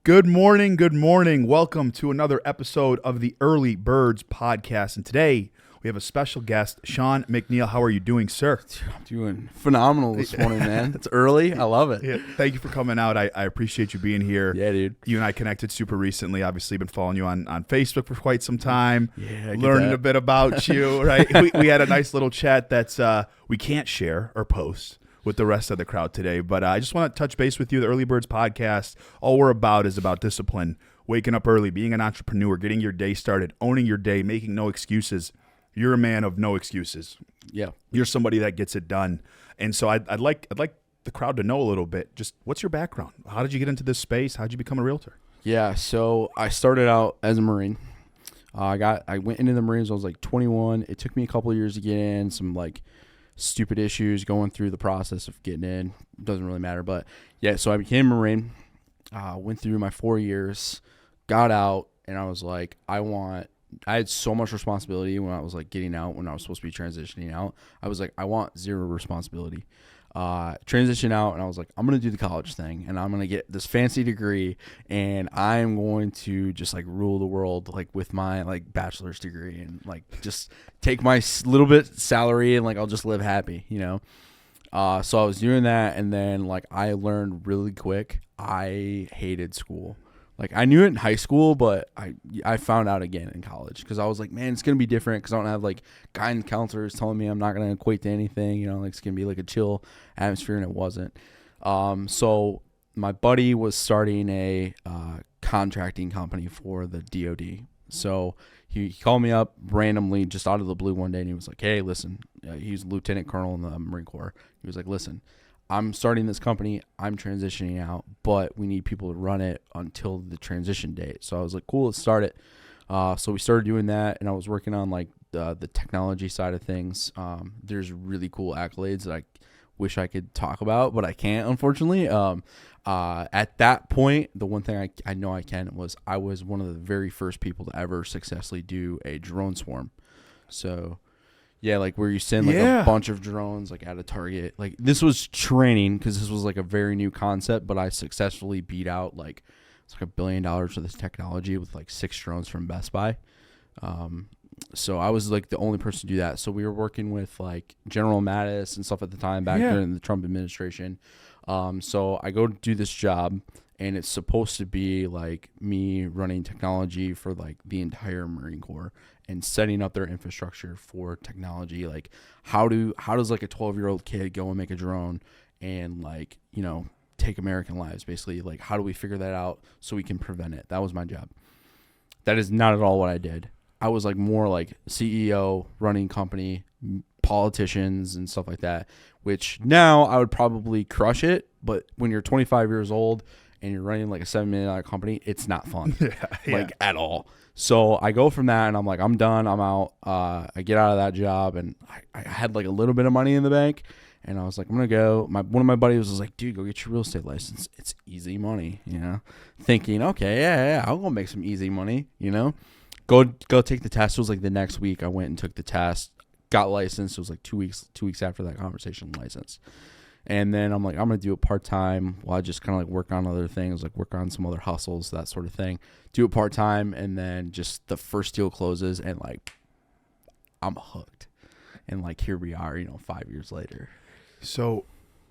Good morning. Good morning. Welcome to another episode of the Early Birds podcast. And today we have a special guest, Shawn McNeil. How are you doing, sir? I'm doing phenomenal this morning, man. It's early. I love it. Yeah, thank you for coming out. I appreciate you being here. Yeah, dude. You and I connected super recently. Obviously, been following you on Facebook for quite some time. Yeah, learning a bit about you, right? we had a nice little chat that's we can't share or post with the rest of the crowd today. But I just want to touch base with you. The Early Birds podcast, all we're about is about discipline, waking up early, being an entrepreneur, getting your day started, owning your day, making no excuses. You're a man of no excuses. Yeah. You're somebody that gets it done. And so I'd like the crowd to know a little bit. Just what's your background? How did you get into this space? How did you become a realtor? Yeah, so I started out as a Marine. I went into the Marines when I was like 21. It took me a couple of years to get in, some like stupid issues going through the process of getting in. Doesn't really matter. But yeah, so I became a Marine, went through my 4 years, got out, and I was like, I had so much responsibility when I was like getting out, when I was supposed to be transitioning out. I was like, I want zero responsibility. Transition out, and I was like, I'm going to do the college thing, and I'm going to get this fancy degree, and I'm going to just like rule the world like with my like bachelor's degree, and like just take my little bit salary, and like I'll just live happy, you know? So I was doing that, and then like I learned really quick I hated school. Like, I knew it in high school, but I found out again in college because I was like, man, it's going to be different because I don't have, like, guidance counselors telling me I'm not going to equate to anything. You know, like, it's going to be, like, a chill atmosphere, and it wasn't. So my buddy was starting a contracting company for the DOD. So he called me up randomly just out of the blue one day, and he was like, hey, listen. He's a lieutenant colonel in the Marine Corps. He was like, listen. I'm starting this company. I'm transitioning out, but we need people to run it until the transition date. So I was like, cool, let's start it. So we started doing that, and I was working on like the technology side of things. There's really cool accolades that I wish I could talk about, but I can't, unfortunately. At that point, the one thing I know I can was I was one of the very first people to ever successfully do a drone swarm. So yeah, like where you send like a bunch of drones like at a target. Like this was training because this was like a very new concept, but I successfully beat out like it's like $1 billion for this technology with like 6 drones from Best Buy. So I was like the only person to do that. So we were working with like General Mattis and stuff at the time back during the Trump administration. So I go do this job, and it's supposed to be like me running technology for like the entire Marine Corps and setting up their infrastructure for technology. Like how does like a 12-year-old kid go and make a drone and like, you know, take American lives basically? Like how do we figure that out so we can prevent it? That was my job. That is not at all what I did. I was like more like CEO, running company, politicians and stuff like that, which now I would probably crush it. But when you're 25 years old and you're running like a $7 million company, it's not fun, like at all. So I go from that, and I'm like, I'm done. I'm out. I get out of that job, and I had like a little bit of money in the bank, and I was like, I'm going to go. One of my buddies was like, dude, go get your real estate license. It's easy money, you know, thinking, okay, yeah, I'll go make some easy money, you know, go take the test. It was like the next week I went and took the test, got licensed. It was like 2 weeks after that conversation, licensed. And then I'm like, I'm going to do it part-time while I just kind of like work on other things, like work on some other hustles, that sort of thing. Do it part-time, and then just the first deal closes, and like I'm hooked. And like here we are, you know, 5 years later. So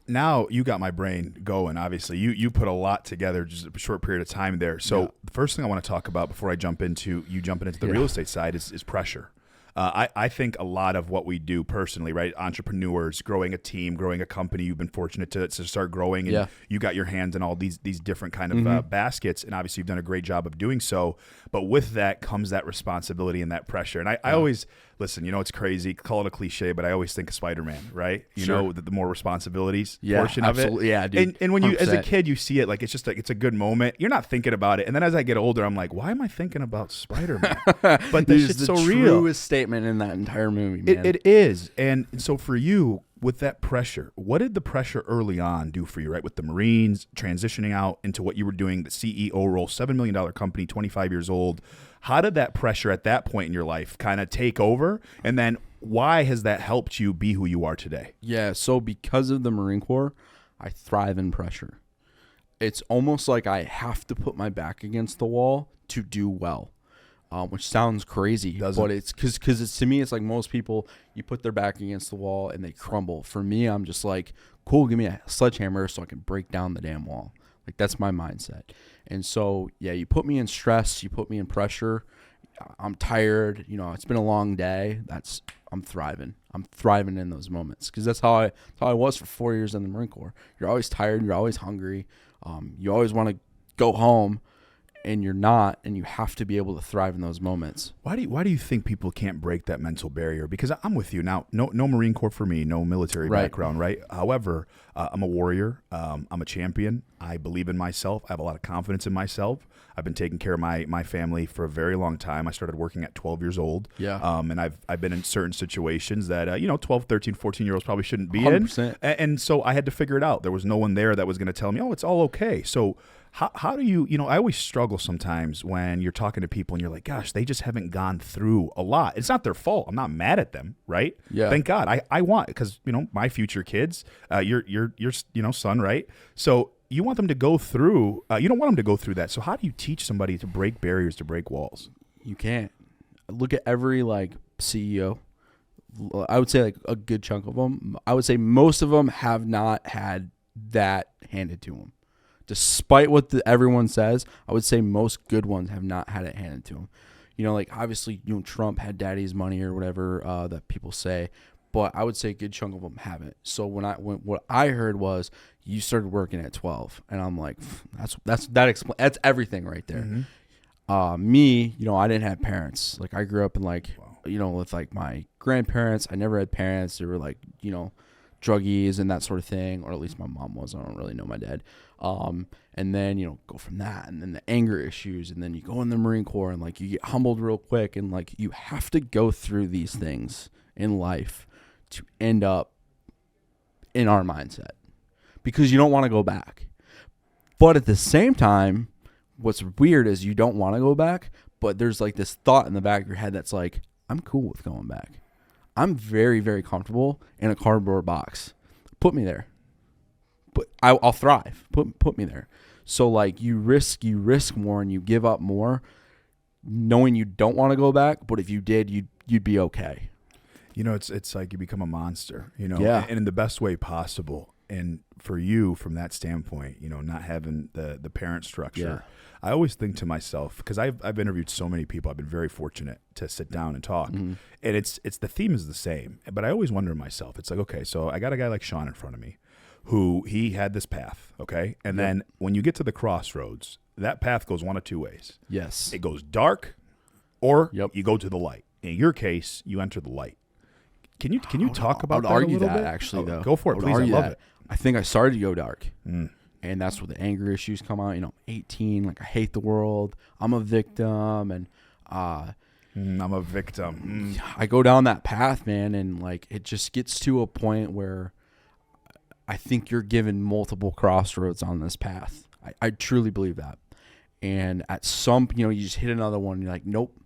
now you got my brain going. Obviously, you put a lot together just a short period of time there. So the first thing I want to talk about before I jump into the real estate side is pressure. I think a lot of what we do personally, right? Entrepreneurs, growing a team, growing a company, you've been fortunate to start growing, and you got your hands in all these different kind of baskets, and obviously you've done a great job of doing so. But with that comes that responsibility and that pressure. And I always, listen, you know, it's crazy, call it a cliche, but I always think of Spider-Man, right? You know, the more responsibilities portion absolutely. of it. Yeah, dude. And when you, 100%. as a kid, you see it, like, it's just like, it's a good moment. You're not thinking about it. And then as I get older, I'm like, why am I thinking about Spider-Man? But this shit's so real. The truest statement in that entire movie, man. It is. And so for you, with that pressure, what did the pressure early on do for you, right? With the Marines, transitioning out into what you were doing, the CEO role, $7 million company, 25 years old. How did that pressure at that point in your life kind of take over? And then why has that helped you be who you are today? Yeah, so because of the Marine Corps, I thrive in pressure. it's almost like I have to put my back against the wall to do well. Which sounds crazy, but it's because it's, to me, it's like most people, you put their back against the wall and they crumble. For me, I'm just like, cool, give me a sledgehammer so I can break down the damn wall. Like, that's my mindset. And so, yeah, you put me in stress, you put me in pressure. I'm tired. You know, it's been a long day. I'm thriving. I'm thriving in those moments because that's how I was for 4 years in the Marine Corps. You're always tired. You're always hungry. You always want to go home. And you're not, and you have to be able to thrive in those moments. Why do you think people can't break that mental barrier? Because I'm with you now. No Marine Corps for me, no military background, right? However, I'm a warrior. I'm a champion. I believe in myself. I have a lot of confidence in myself. I've been taking care of my family for a very long time. I started working at 12 years old. Yeah. And I've been in certain situations that 12, 13, 14-year-olds probably shouldn't be 100%. in. And so I had to figure it out. There was no one there that was going to tell me, oh, it's all okay. So how do you I always struggle sometimes when you're talking to people and you're like, gosh, they just haven't gone through a lot. It's not their fault. I'm not mad at them, right? Yeah. Thank God. I want, because my future kids, your son, right? So you want them to go through. You don't want them to go through that. So how do you teach somebody to break barriers, to break walls? You can't. Look at every CEO. I would say a good chunk of them. I would say most of them have not had that handed to them. Despite what everyone says, I would say most good ones have not had it handed to them. Obviously, Trump had daddy's money or whatever that people say, but I would say a good chunk of them haven't. So what I heard was you started working at 12, and I'm like, that's everything right there. Mm-hmm. Me, I didn't have parents. Like, I grew up in with my grandparents. I never had parents. They were druggies and that sort of thing, or at least my mom was. I don't really know my dad. And then, go from that, and then the anger issues, and then you go in the Marine Corps and you get humbled real quick, and you have to go through these things in life to end up in our mindset, because you don't want to go back. But at the same time, what's weird is you don't want to go back, but there's this thought in the back of your head that's like, I'm cool with going back. I'm very, very comfortable in a cardboard box. Put me there. But I'll thrive. Put me there. So you risk more and you give up more, knowing you don't want to go back. But if you did, you'd be okay. It's like you become a monster. Yeah. And in the best way possible. And for you, from that standpoint, not having the parent structure, I always think to myself, because I've interviewed so many people. I've been very fortunate to sit down and talk, and it's the theme is the same. But I always wonder to myself, it's like, okay, so I got a guy like Shawn in front of me, who he had this path, okay? And then when you get to the crossroads, that path goes one of two ways. Yes. It goes dark, or you go to the light. In your case, you enter the light. Can you talk about that a little bit? Actually, though. Go for it, please. I love it. I think I started to go dark. And that's where the anger issues come out. 18, I hate the world. I'm a victim, and I'm a victim. I go down that path, man, and it just gets to a point where I think you're given multiple crossroads on this path. I truly believe that. And at some, you just hit another one, and you're like, nope,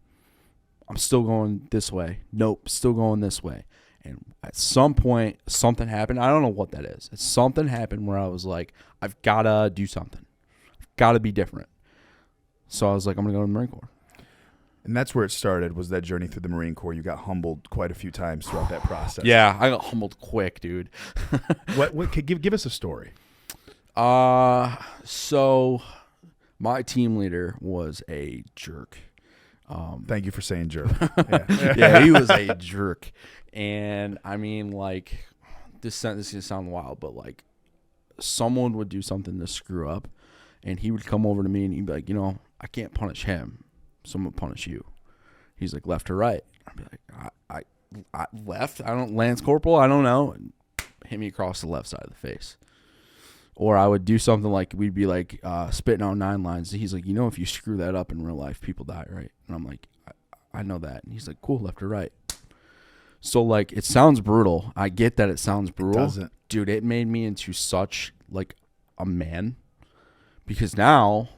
I'm still going this way. Nope, still going this way. And at some point, something happened. I don't know what that is. Something happened where I was like, I've got to do something. I've got to be different. So I was like, I'm going to go to the Marine Corps. And that's where it started, was that journey through the Marine Corps. You got humbled quite a few times throughout that process. Yeah, I got humbled quick, dude. What give us a story. So my team leader was a jerk. Thank you for saying jerk. Yeah, he was a jerk. And I mean, this is gonna sound wild, but someone would do something to screw up, and he would come over to me and he'd be like, I can't punish him, so I'm gonna punish you. He's like, left or right? I'd be like, I left. I don't, Lance Corporal, I don't know. And hit me across the left side of the face. Or I would do something we'd be spitting out 9 lines. He's like, if you screw that up in real life, people die, right? And I'm like, I know that. And he's like, cool, left or right? So it sounds brutal. I get that it sounds brutal. It doesn't. Dude, it made me into such a man, because now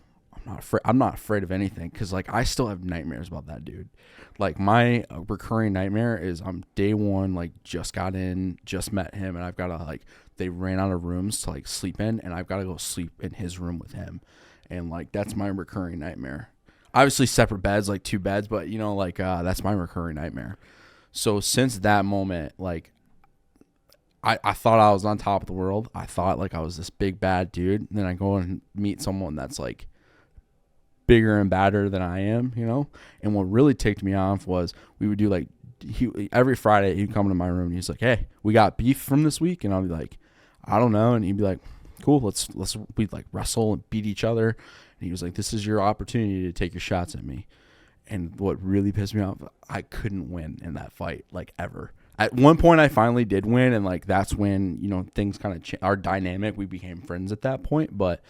I'm not afraid of anything, because I still have nightmares about that dude. My recurring nightmare is I'm day one, just got in, just met him, and I've got to they ran out of rooms to like sleep in, and I've got to go sleep in his room with him, and like that's my recurring nightmare. Obviously separate beds, like 2 beds, but you know, like that's my recurring nightmare. So since that moment, like I thought I was on top of the world. I thought like I was this big bad dude. And then I go and meet someone that's like bigger and badder than I am, you know? And what really ticked me off was we would do like every Friday he'd come to my room and he's like, "Hey, we got beef from this week." And I'll be like, "I don't know." And he'd be like, "Cool, we'd like wrestle and beat each other." And he was like, "This is your opportunity to take your shots at me." And what really pissed me off, I couldn't win in that fight, like ever. At one point, I finally did win, and like that's when, you know, things kind of our dynamic. We became friends at that point, but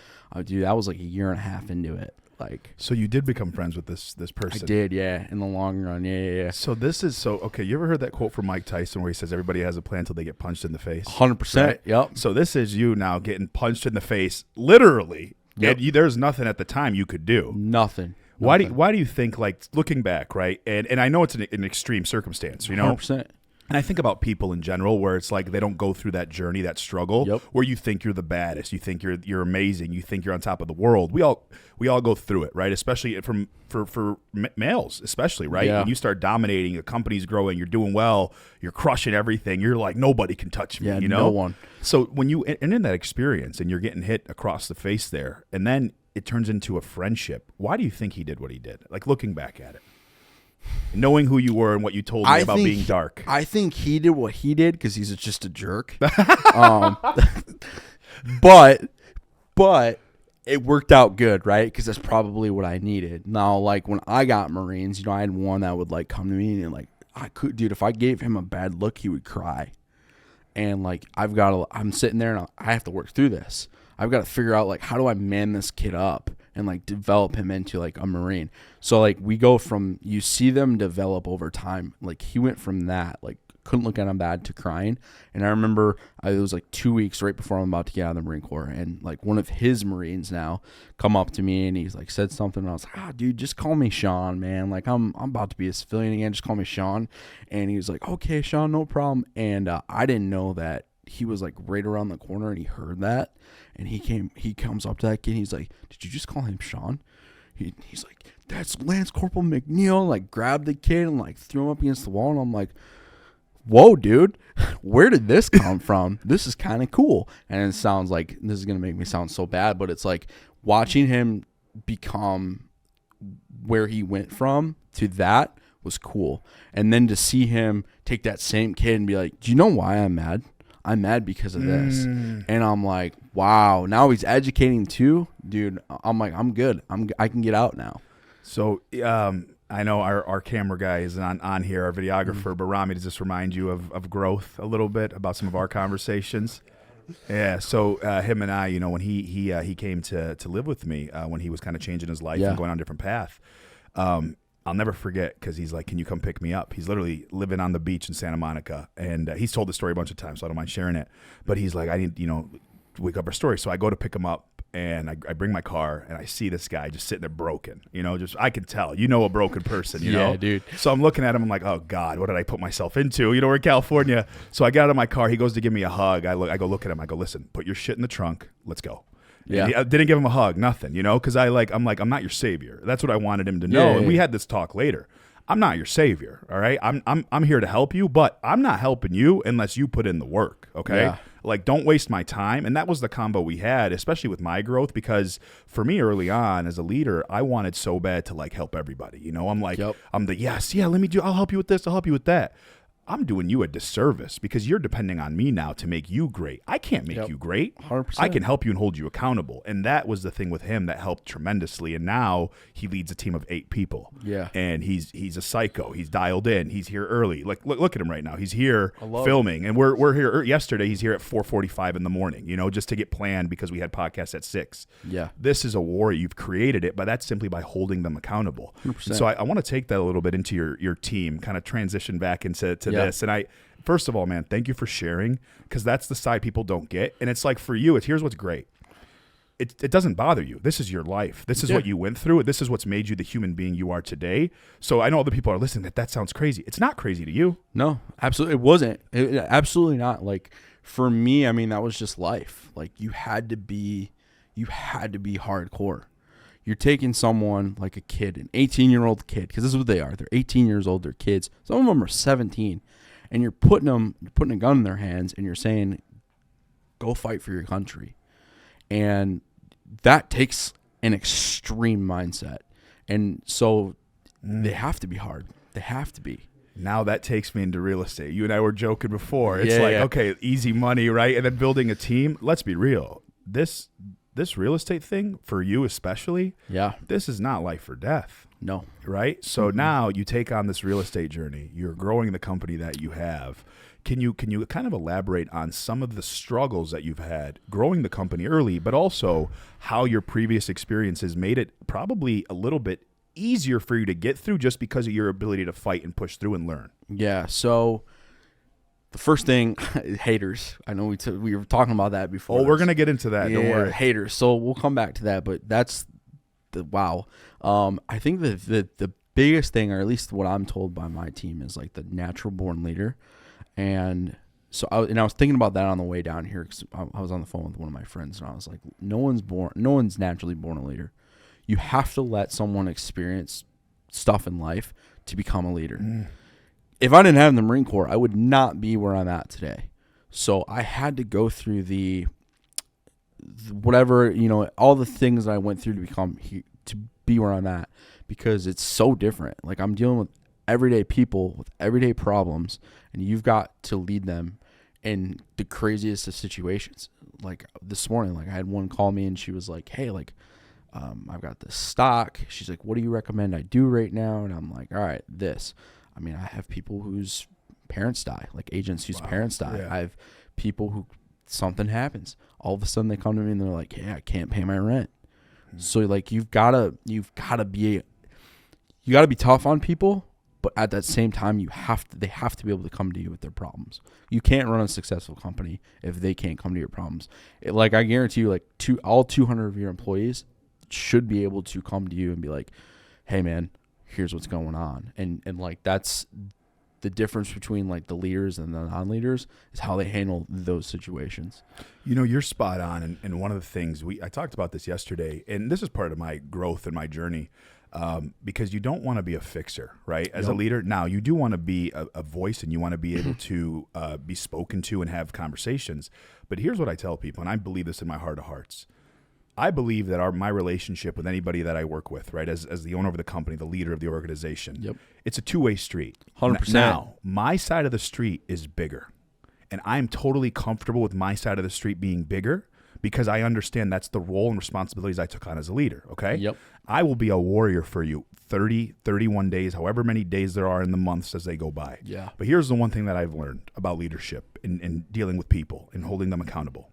dude, that was like a year and a half into it. Like, so you did become friends with this person? I did, yeah. In the long run, yeah. So this is okay. You ever heard that quote from Mike Tyson where he says everybody has a plan until they get punched in the face? 100%. Right? Yep. So this is you now getting punched in the face, literally. Yep. And there's nothing at the time you could do. Nothing. Why do you think, like, looking back, right? And I know it's an extreme circumstance, you know. 100%. And I think about people in general where it's like they don't go through that journey, that struggle, where you think you're the baddest, you think you're amazing, you think you're on top of the world. We all go through it, right? Especially for males, especially, right? Yeah. When you start dominating, the company's growing, you're doing well, you're crushing everything. You're like, nobody can touch me, you know? No one. So when you and in that experience and you're getting hit across the face there, and then it turns into a friendship. Why do you think he did what he did? Like, looking back at it. Knowing who you were and what you told me about being dark. I think he did what he did because he's just a jerk. But it worked out good, right? Because that's probably what I needed. Now, like when I got Marines, you know, I had one that would like come to me and like dude, if I gave him a bad look, he would cry. And like I'm sitting there and I have to work through this. I've got to figure out like how do I man this kid up and like develop him into like a Marine. So like we go from, you see them develop over time. Like he went from that, like couldn't look at him bad, to crying. And I remember it was like 2 weeks right before I'm about to get out of the Marine Corps, and like one of his Marines now come up to me and he's like said something, and I was like, dude, just call me Shawn, man. Like I'm about to be a civilian again. Just call me Shawn. And he was like, okay, Shawn, no problem. And I didn't know that he was like right around the corner and he heard that. And he comes up to that kid and he's like, did you just call him Shawn? He's like, that's Lance Corporal McNeil. Like grabbed the kid and like threw him up against the wall. And I'm like, whoa, dude, where did this come from? This is kind of cool. And it sounds like, this is going to make me sound so bad, but it's like watching him become where he went from to that was cool. And then to see him take that same kid and be like, do you know why I'm mad? I'm mad because of this. And I'm like, wow, now he's educating too, dude. I'm like, I'm good. I can get out now. So I know our camera guy is on here, our videographer, but Rami, does this remind you of growth a little bit, about some of our conversations? Yeah. So him and I, you know, when he came to live with me, when he was kind of changing his life and going on a different path, I'll never forget, because he's like, can you come pick me up? He's literally living on the beach in Santa Monica, and he's told the story a bunch of times, so I don't mind sharing it. But he's like, I need, you know, wake up our story. So I go to pick him up, and I bring my car, and I see this guy just sitting there broken. You know, just I can tell, you know, a broken person, you know? Yeah, dude. So I'm looking at him, I'm like, oh, God, what did I put myself into? You know, we're in California. So I got out of my car. He goes to give me a hug. I go look at him. I go, listen, put your shit in the trunk. Let's go. Yeah, I didn't give him a hug, nothing, you know, because I'm not your savior. That's what I wanted him to know. Yeah. And we had this talk later. I'm not your savior, all right? I'm here to help you, but I'm not helping you unless you put in the work, okay? Yeah. Like, don't waste my time. And that was the combo we had, especially with my growth, because for me early on as a leader, I wanted so bad to like help everybody. You know, I'm like, I'm the I'll help you with this, I'll help you with that. I'm doing you a disservice because you're depending on me now to make you great. I can't make you great. 100%. I can help you and hold you accountable. And that was the thing with him that helped tremendously. And now he leads a team of 8 people. Yeah. And he's a psycho. He's dialed in. He's here early. Like look at him right now. He's here filming. And we're here yesterday. He's here at 4:45 in the morning, you know, just to get planned because we had podcasts at 6. Yeah. This is a war. You've created it, but that's simply by holding them accountable. 100%. So I want to take that a little bit into your team, kind of transition back into this. And first of all, man, thank you for sharing, because that's the side people don't get. And it's like, for you, here's what's great. it doesn't bother you. This is your life. This is what you went through. This is what's made you the human being you are today. So I know other people are listening that sounds crazy. It's not crazy to you. No, absolutely. It wasn't. Absolutely not. Like for me, I mean, that was just life. Like you had to be hardcore. You're taking someone like a kid, an 18-year-old kid, because this is what they are. They're 18 years old. They're kids. Some of them are 17. And you're putting a gun in their hands and you're saying, go fight for your country. And that takes an extreme mindset. And so they have to be hard. They have to be. Now that takes me into real estate. You and I were joking before. It's okay, easy money, right? And then building a team. Let's be real. This real estate thing, for you especially, this is not life or death. No. Right? So now you take on this real estate journey. You're growing the company that you have. Can you kind of elaborate on some of the struggles that you've had growing the company early, but also how your previous experiences made it probably a little bit easier for you to get through just because of your ability to fight and push through and learn? Yeah. So the first thing, haters. I know we were talking about that before. Oh, we're going to get into that. Don't worry. Haters. So we'll come back to that, but that's wow. I think the biggest thing, or at least what I'm told by my team, is like the natural born leader. And so I was thinking about that on the way down here because I was on the phone with one of my friends and I was like, no one's naturally born a leader. You have to let someone experience stuff in life to become a leader. If I didn't have the Marine Corps, I would not be where I'm at today. So I had to go through the whatever, all the things that I went through to be where I'm at, because it's so different. Like I'm dealing with everyday people with everyday problems, and you've got to lead them in the craziest of situations. Like this morning, like I had one call me and she was like, hey, like, I've got this stock. She's like, what do you recommend I do right now? And I'm like, all right, this. I mean, I have people whose parents die, like agents whose parents die. Yeah. I have people who something happens. All of a sudden they come to me and they're like, yeah, I can't pay my rent. So like you've gotta be tough on people, but at that same time they have to be able to come to you with their problems. You can't run a successful company if they can't come to your problems. Like I guarantee you, like all 200 of your employees should be able to come to you and be like, hey man, here's what's going on. And like that's the difference between like the leaders and the non-leaders is how they handle those situations. You're spot on. And one of the things I talked about this yesterday, and this is part of my growth and my journey, because you don't want to be a fixer, right? As a leader, now you do want to be a voice and you want to be able to be spoken to and have conversations. But here's what I tell people, and I believe this in my heart of hearts. I believe that my relationship with anybody that I work with, right, as the owner of the company, the leader of the organization, it's a two-way street. 100%. Now, my side of the street is bigger, and I'm totally comfortable with my side of the street being bigger because I understand that's the role and responsibilities I took on as a leader, okay? Yep. I will be a warrior for you 30, 31 days, however many days there are in the months as they go by. Yeah. But here's the one thing that I've learned about leadership and dealing with people and holding them accountable.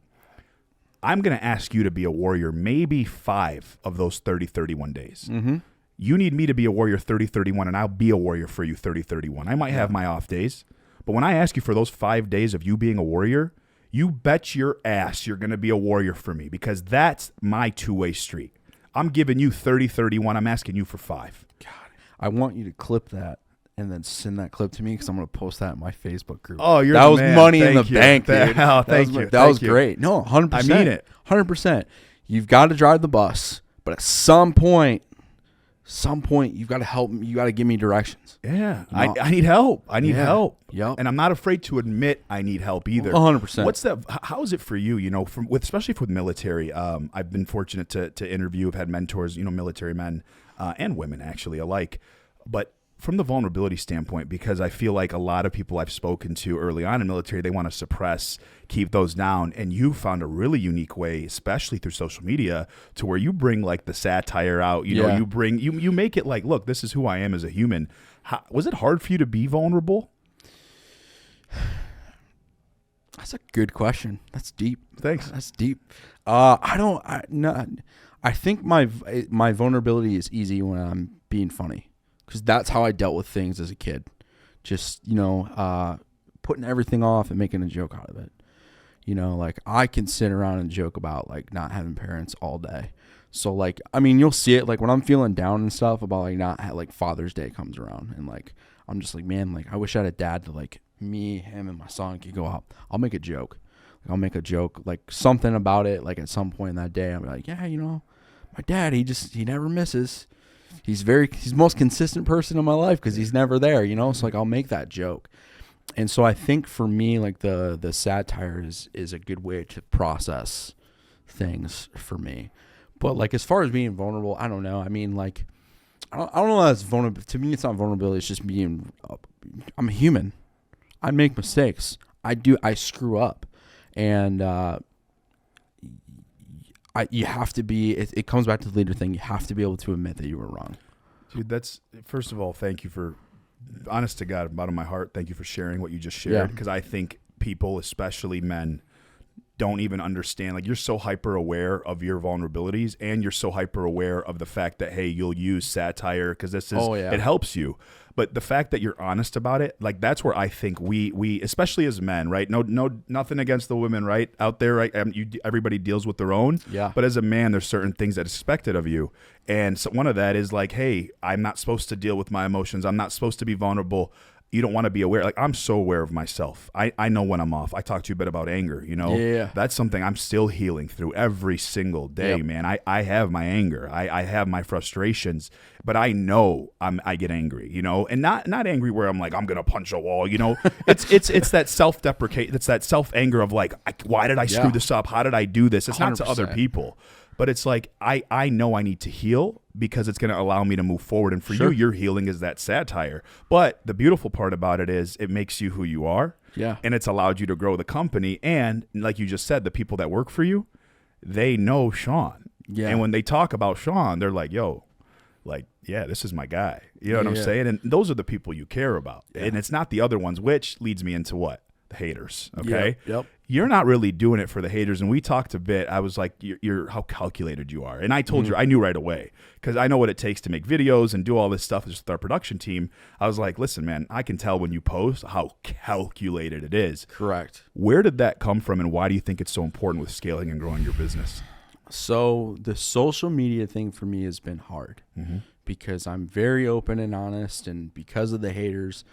I'm going to ask you to be a warrior maybe 5 of those 30, 31 days. Mm-hmm. You need me to be a warrior 30, 31, and I'll be a warrior for you 30, 31. I might have my off days, but when I ask you for those 5 days of you being a warrior, you bet your ass you're going to be a warrior for me because that's my two-way street. I'm giving you 30, 31. I'm asking you for 5. God, I want you to clip that and then send that clip to me because I'm going to post that in my Facebook group. Oh, that was man. money Thank in the you. bank, dude. Oh, thank you. That was great. No, 100%. I mean it. 100%. You've got to drive the bus, but at some point, you've got to help me. You got to give me directions. Yeah, I need help. I need help. Yep. And I'm not afraid to admit I need help either. 100%. What's that? How is it for you? Especially with military. I've been fortunate to interview. I've had mentors. Military men and women actually alike. But from the vulnerability standpoint, because I feel like a lot of people I've spoken to early on in military, they want to suppress, keep those down. And you found a really unique way, especially through social media, to where you bring like the satire out. You make it like, look, this is who I am as a human. Was it hard for you to be vulnerable? That's a good question. That's deep. Thanks. That's deep. I think my vulnerability is easy when I'm being funny. Because that's how I dealt with things as a kid. Just, putting everything off and making a joke out of it. You know, like I can sit around and joke about like not having parents all day. So like, I mean, you'll see it like when I'm feeling down and stuff about like not like Father's Day comes around and like I'm just like, man, like I wish I had a dad to like me, him, and my son could go out. I'll make a joke. Like, I'll make a joke like something about it. Like at some point in that day, I'll be like, yeah, you know, my dad, he never misses. He's the most consistent person in my life because he's never there, you know. So like I'll make that joke. And so I think for me, like the satire is a good way to process things for me. But like as far as being vulnerable, I don't know. I mean, like I don't know. That's vulnerable to me. It's not vulnerability. It's just being. I'm a human. I make mistakes. I screw up, and you have to be. It comes back to the leader thing. You have to be able to admit that you were wrong. Dude, that's first of all, thank you for, honest to God, bottom of my heart, thank you for sharing what you just shared, because I think people, especially men, don't even understand. Like, you're so hyper aware of your vulnerabilities, and you're so hyper aware of the fact that, hey, you'll use satire because this is it helps you. But the fact that you're honest about it, like, that's where I think we especially as men, right? No, nothing against the women, right, out there, right? Everybody deals with their own. Yeah. But as a man, there's certain things that is expected of you, and so one of that is like, hey, I'm not supposed to deal with my emotions. I'm not supposed to be vulnerable. You don't want to be aware. Like, I'm so aware of myself. I know when I'm off. I talked to you a bit about anger, you know? Yeah. That's something I'm still healing through every single day, man. I have my anger. I have my frustrations, but I know I get angry, you know? And not angry where I'm like, I'm going to punch a wall, you know? It's that self-deprecate. It's that self-anger of like, why did I screw this up? How did I do this? It's 100%. Not to other people. But it's like, I know I need to heal because it's going to allow me to move forward. And for you, your healing is that satire. But the beautiful part about it is it makes you who you are. Yeah. And it's allowed you to grow the company. And like you just said, the people that work for you, they know Shawn. Yeah. And when they talk about Shawn, they're like, yo, like, yeah, this is my guy. You know what I'm saying? And those are the people you care about. Yeah. And it's not the other ones, which leads me into what? The haters. Okay. Yep. You're not really doing it for the haters. And we talked a bit. I was like, you're how calculated you are. And I told you, I knew right away, because I know what it takes to make videos and do all this stuff just with our production team. I was like, listen, man, I can tell when you post how calculated it is. Correct. Where did that come from, and why do you think it's so important with scaling and growing your business? So the social media thing for me has been hard because I'm very open and honest, and because of the haters,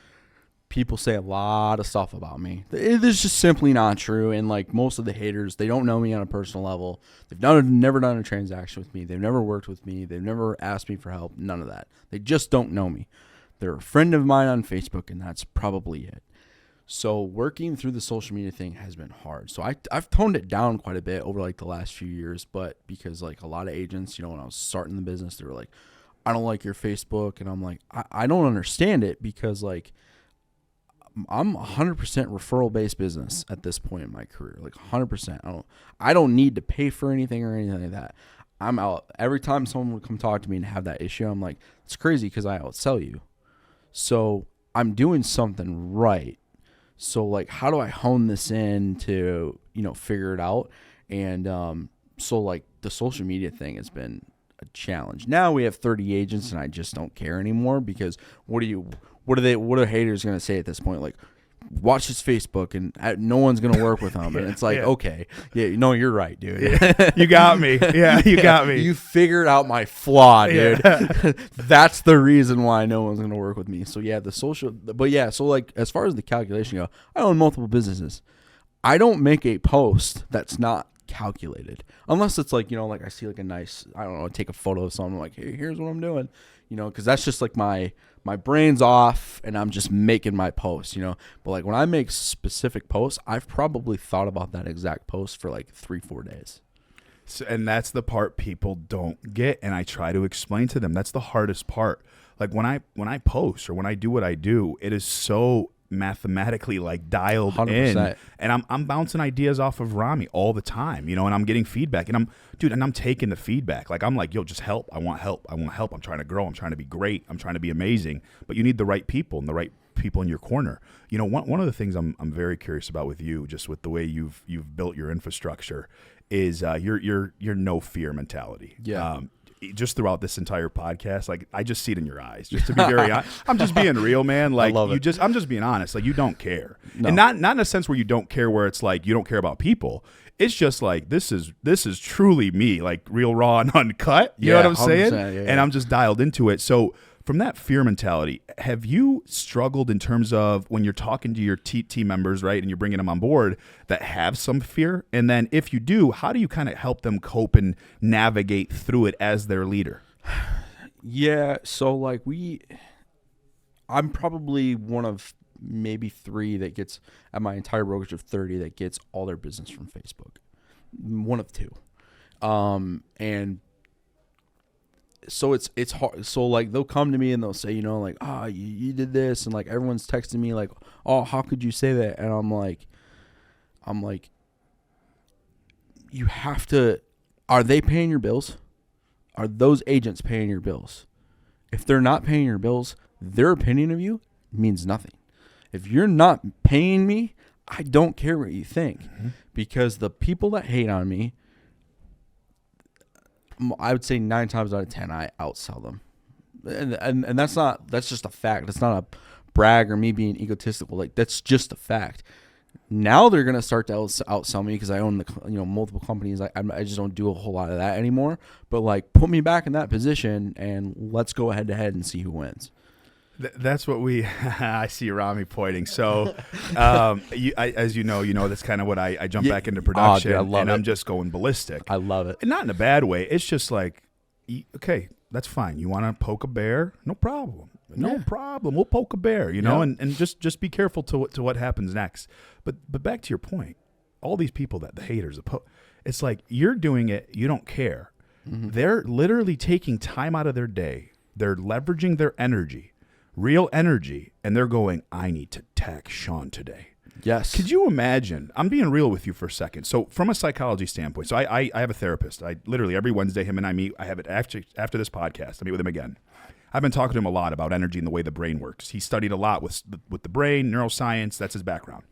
people say a lot of stuff about me. It is just simply not true. And like most of the haters, they don't know me on a personal level. They've never done a transaction with me. They've never worked with me. They've never asked me for help. None of that. They just don't know me. They're a friend of mine on Facebook, and that's probably it. So working through the social media thing has been hard. So I've toned it down quite a bit over like the last few years, but because like a lot of agents, you know, when I was starting the business, they were like, I don't like your Facebook. And I'm like, I don't understand it, because like, I'm 100% referral-based business at this point in my career, like 100%. I don't need to pay for anything or anything like that. I'm out every time someone would come talk to me and have that issue. I'm like, it's crazy because I outsell you, so I'm doing something right. So like, how do I hone this in to figure it out? And so like the social media thing has been a challenge. Now we have 30 agents, and I just don't care anymore, because what are haters going to say at this point? Like, watch his Facebook, and no one's going to work with him. And it's like, okay, no, you're right, dude. You got me. Yeah, you got me. You figured out my flaw, dude. That's the reason why no one's going to work with me. So so like, as far as the calculation go, I own multiple businesses. I don't make a post that's not calculated, unless it's like, like I see like a nice, I don't know, take a photo of something, like, hey, here's what I'm doing, because that's just like my brain's off and I'm just making my post, but like when I make specific posts, I've probably thought about that exact post for like 3-4 days. So, and that's the part people don't get, and I try to explain to them. That's the hardest part. Like when I post or when I do what I do, it is so mathematically like dialed 100%. in, and I'm bouncing ideas off of Rami all the time, and I'm getting feedback, and I'm taking the feedback. Like, I'm like, yo, just help. I want help. I'm trying to grow. I'm trying to be great. I'm trying to be amazing. But you need the right people, and the right people in your corner. One of the things I'm very curious about with you, just with the way you've built your infrastructure, is your no fear mentality. Yeah. just throughout this entire podcast, like I just see it in your eyes. Just to be very honest, I'm just being real, man. Like I'm just being honest. Like you don't care, and not in a sense where you don't care, where it's like you don't care about people. It's just like this is truly me, like real, raw, and uncut. You know what I'm saying? And I'm just dialed into it. So from that fear mentality, have you struggled in terms of when you're talking to your team members, right, and you're bringing them on board that have some fear? And then if you do, how do you kind of help them cope and navigate through it as their leader? Yeah, so like I'm probably one of maybe 3 that gets, at my entire brokerage of 30, that gets all their business from Facebook. One of 2. And so it's hard. So like they'll come to me and they'll say, like, you did this, and like everyone's texting me like, oh, how could you say that? And I'm like, you have to. Are they paying your bills? Are those agents paying your bills? If they're not paying your bills, their opinion of you means nothing. If you're not paying me, I don't care what you think, because the people that hate on me, I would say 9 times out of 10, I outsell them. And that's just a fact. It's not a brag or me being egotistical. Like, that's just a fact. Now they're going to start to outsell me because I own multiple companies. I just don't do a whole lot of that anymore. But like, put me back in that position and let's go head to head and see who wins. That's what I see Rami pointing. So, as you know, that's kind of what I jump back into production, dude, I love it. I'm just going ballistic. I love it. And not in a bad way. It's just like, okay, that's fine. You want to poke a bear? No problem. No problem. We'll poke a bear, and just be careful to what happens next. But back to your point, all these people the haters, it's like you're doing it. You don't care. Mm-hmm. They're literally taking time out of their day. They're leveraging their energy. Real energy, and they're going, I need to tax Shawn today. Yes. Could you imagine? I'm being real with you for a second. So from a psychology standpoint, so I have a therapist. I literally every Wednesday, him and I meet. I have it actually after this podcast. I meet with him again. I've been talking to him a lot about energy and the way the brain works. He studied a lot with the brain, neuroscience. That's his background.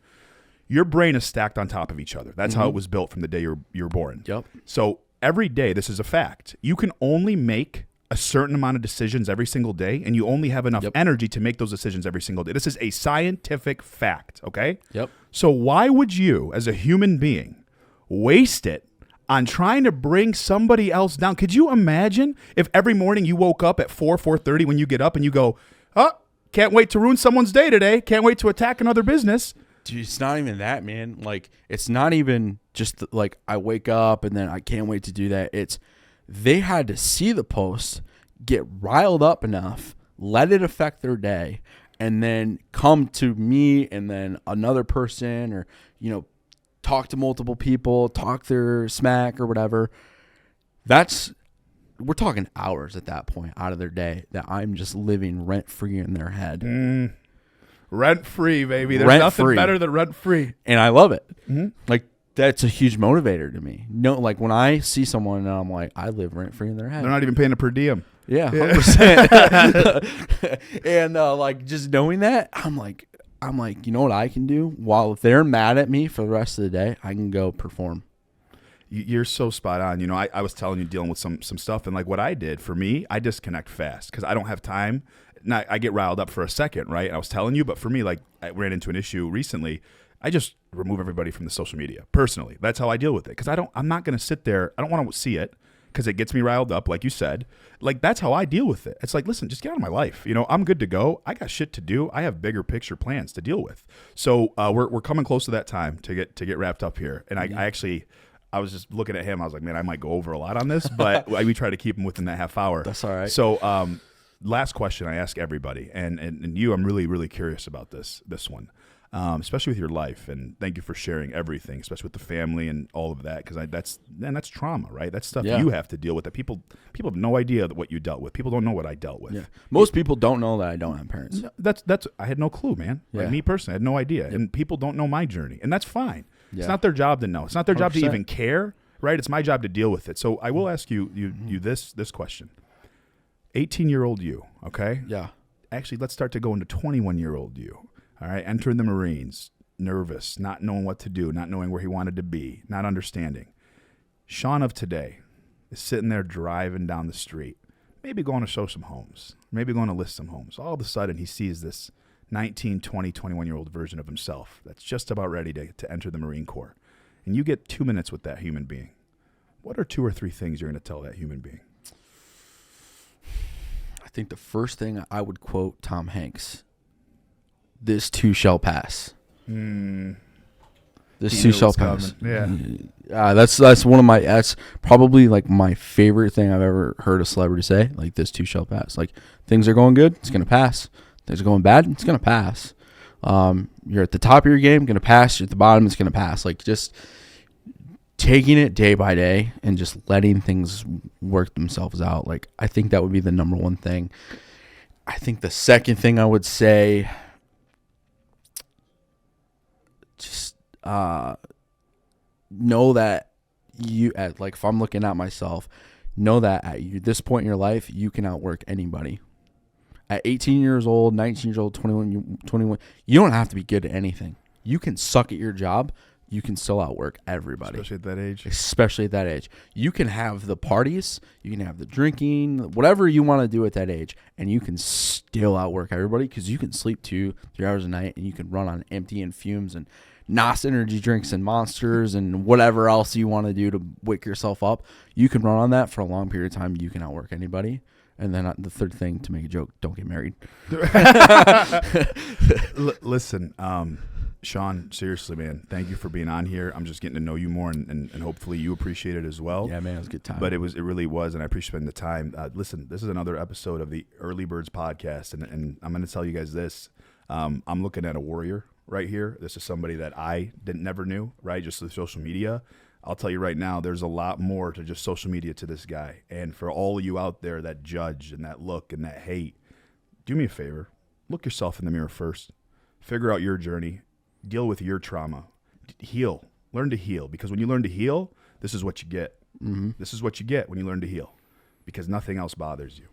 Your brain is stacked on top of each other. That's how it was built from the day you're born. Yep. So every day, this is a fact. You can only make a certain amount of decisions every single day, and you only have enough energy to make those decisions every single day. This is a scientific fact, okay? Yep. So why would you, as a human being, waste it on trying to bring somebody else down? Could you imagine if every morning you woke up at 4:30 when you get up and you go, oh, can't wait to ruin someone's day today, can't wait to attack another business? Dude, it's not even that, man. Like, it's not even just like I wake up and then I can't wait to do that. It's they had to see the post, get riled up enough, let it affect their day, and then come to me and then another person, or, talk to multiple people, talk their smack or whatever. We're talking hours at that point out of their day that I'm just living rent-free in their head. Rent-free, baby. There's nothing better than rent-free. And I love it. Mm-hmm. Like, that's a huge motivator to me. Like when I see someone and I'm like, I live rent free in their head. They're not even paying a per diem. Yeah, 100%. And like just knowing that, I'm like, you know what I can do? While they're mad at me for the rest of the day, I can go perform. You're so spot on. I was telling you, dealing with some stuff, and like what I did for me, I disconnect fast because I don't have time. Now, I get riled up for a second, right? And I was telling you, but for me, like I ran into an issue recently. I just remove everybody from the social media. Personally, that's how I deal with it, because I'm not going to sit there. I don't want to see it because it gets me riled up, like you said. Like, that's how I deal with it. It's like, listen, just get out of my life. I'm good to go. I got shit to do. I have bigger picture plans to deal with. So we're coming close to that time to get wrapped up here. And I was just looking at him. I was like, man, I might go over a lot on this, but we try to keep him within that half hour. That's all right. So last question I ask everybody, and you, I'm really, really curious about this one. Especially with your life, and thank you for sharing everything, especially with the family and all of that, because that's trauma, right? That's stuff you have to deal with that people have no idea what you dealt with. People don't know what I dealt with. Yeah. Most people don't know that I don't have parents. No, that's I had no clue, man. Yeah. Like me personally, I had no idea, and people don't know my journey, and that's fine. Yeah. It's not their job to know. It's not their 100%. Job to even care, right? It's my job to deal with it. So I will ask you this question: 18-year-old you, okay? Yeah. Actually, let's start to go into 21-year-old you. All right, entering the Marines, nervous, not knowing what to do, not knowing where he wanted to be, not understanding. Shawn of today, is sitting there driving down the street, maybe going to show some homes, maybe going to list some homes. All of a sudden, he sees this 19, 20, 21-year-old version of himself that's just about ready to enter the Marine Corps. And you get 2 minutes with that human being. What are 2 or 3 things you're going to tell that human being? I think the first thing I would quote Tom Hanks. This too shall pass. This too shall pass. Coming. Yeah. That's one of my. That's probably like my favorite thing I've ever heard a celebrity say. Like, this too shall pass. Like, things are going good, it's gonna pass. Things are going bad, it's gonna pass. You're at the top of your game, gonna pass. You're at the bottom, it's gonna pass. Like, just taking it day by day and just letting things work themselves out. Like, I think that would be the number one thing. I think the second thing I would say, just know that if I'm looking at myself, know that at this point in your life, you can outwork anybody. At 18 years old, 19 years old, 21, you don't have to be good at anything. You can suck at your job. You can still outwork everybody. Especially at that age. You can have the parties, you can have the drinking, whatever you want to do at that age, and you can still outwork everybody because you can sleep 2-3 hours a night and you can run on empty and fumes and NOS energy drinks and Monsters and whatever else you want to do to wake yourself up. You can run on that for a long period of time. You can outwork anybody. And then the third thing, to make a joke, don't get married. Listen, Shawn, seriously, man, thank you for being on here. I'm just getting to know you more, and hopefully you appreciate it as well. Yeah, man, it was a good time. But it really was, and I appreciate spending the time. Listen, this is another episode of the Early Birds podcast, and I'm going to tell you guys this. I'm looking at a warrior right here. This is somebody that I never knew, right, just through social media. I'll tell you right now, there's a lot more to just social media to this guy. And for all of you out there that judge and that look and that hate, do me a favor. Look yourself in the mirror first. Figure out your journey. Deal with your trauma. Heal. Learn to heal. Because when you learn to heal, this is what you get. Mm-hmm. This is what you get when you learn to heal. Because nothing else bothers you.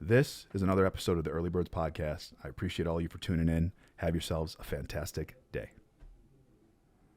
This is another episode of the Early Birds podcast. I appreciate all of you for tuning in. Have yourselves a fantastic